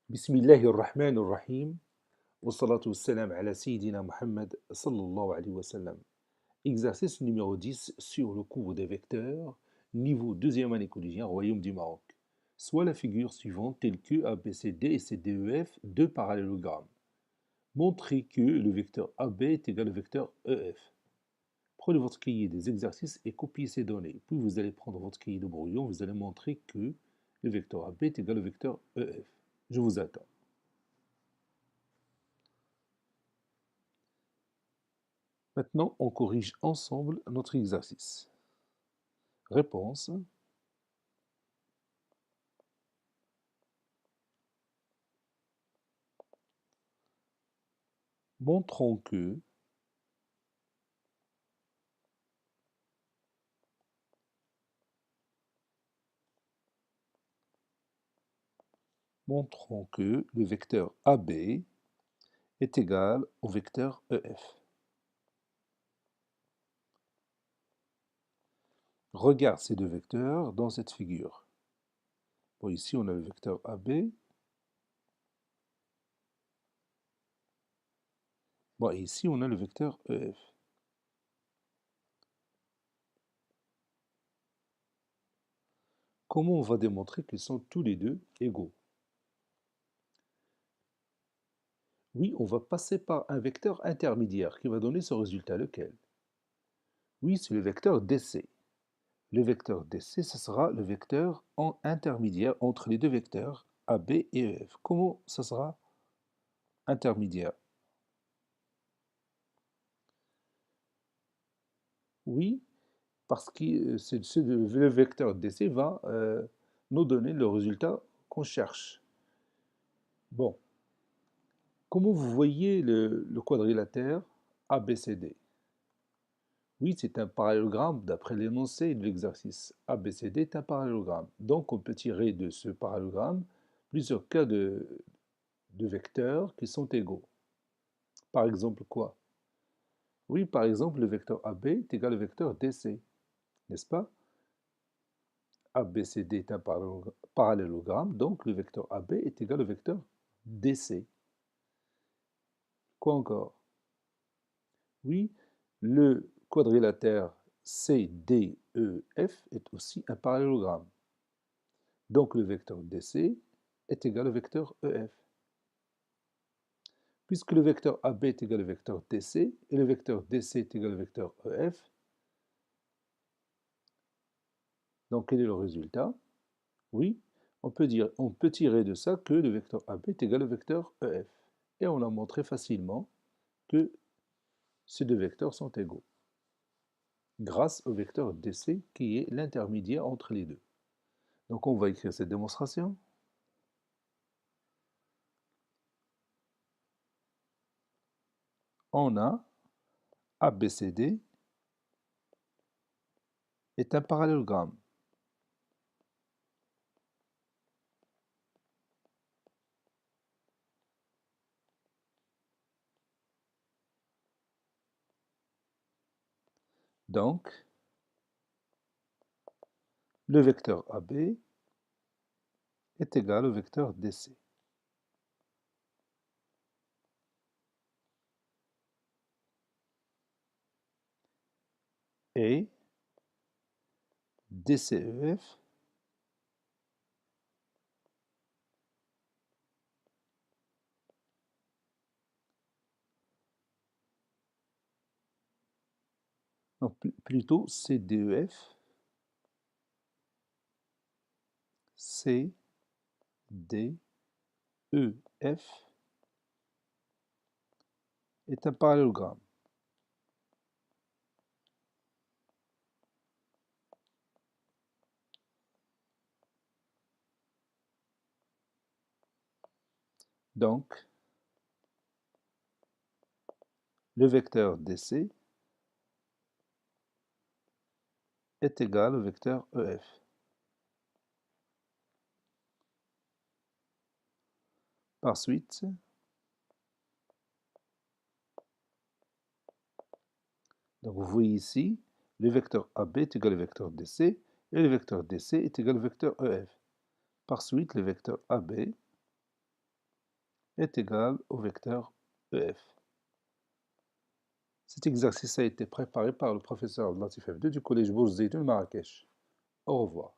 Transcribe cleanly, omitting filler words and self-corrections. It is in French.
بسم الله الرحمن الرحيم والصلاة والسلام على سيدنا Muhammad sallallahu alayhi wa sallam. Exercice numéro 10 sur le cours des vecteurs, niveau deuxième année collégien, Royaume du Maroc. Soit la figure suivante telle que ABCD et CDEF, deux parallélogrammes. Montrez que le vecteur AB est égal au vecteur EF. Prenez votre cahier des exercices et copiez ces données. Puis vous allez prendre votre cahier de brouillon, vous allez montrer que le vecteur AB est égal au vecteur EF. Je vous attends. Maintenant, on corrige ensemble notre exercice. Réponse. Montrons que le vecteur AB est égal au vecteur EF. Regarde ces deux vecteurs dans cette figure. Bon, ici, on a le vecteur AB. Bon, et ici, on a le vecteur EF. Comment on va démontrer qu'ils sont tous les deux égaux? Oui, on va passer par un vecteur intermédiaire qui va donner ce résultat. Lequel? Oui, c'est le vecteur DC. Le vecteur DC, ce sera le vecteur en intermédiaire entre les deux vecteurs AB et EF. Comment ça sera intermédiaire? Oui, parce que le vecteur DC va nous donner le résultat qu'on cherche. Bon, comment vous voyez le quadrilatère ABCD? Oui, c'est un parallélogramme d'après l'énoncé de l'exercice. ABCD est un parallélogramme. Donc, on peut tirer de ce parallélogramme plusieurs cas de vecteurs qui sont égaux. Par exemple, quoi? Oui, par exemple, le vecteur AB est égal au vecteur DC, n'est-ce pas? ABCD est un parallélogramme, donc le vecteur AB est égal au vecteur DC. Quoi encore? Oui, le quadrilatère CDEF est aussi un parallélogramme. Donc le vecteur DC est égal au vecteur EF. Puisque le vecteur AB est égal au vecteur DC et le vecteur DC est égal au vecteur EF, donc quel est le résultat? Oui, on peut tirer de ça que le vecteur AB est égal au vecteur EF. Et on a montré facilement que ces deux vecteurs sont égaux, grâce au vecteur DC qui est l'intermédiaire entre les deux. Donc on va écrire cette démonstration. On a ABCD est un parallélogramme. Donc, le vecteur AB est égal au vecteur DC. Et DCEF non, plutôt CDEF, CDEF est un parallélogramme. Donc, le vecteur DC est égal au vecteur EF. Par suite, donc vous voyez ici, le vecteur AB est égal au vecteur DC et le vecteur DC est égal au vecteur EF. Par suite, le vecteur AB est égal au vecteur EF. Cet exercice a été préparé par le professeur Latif F2 du collège Bourz Zeytoun Marrakech. Au revoir.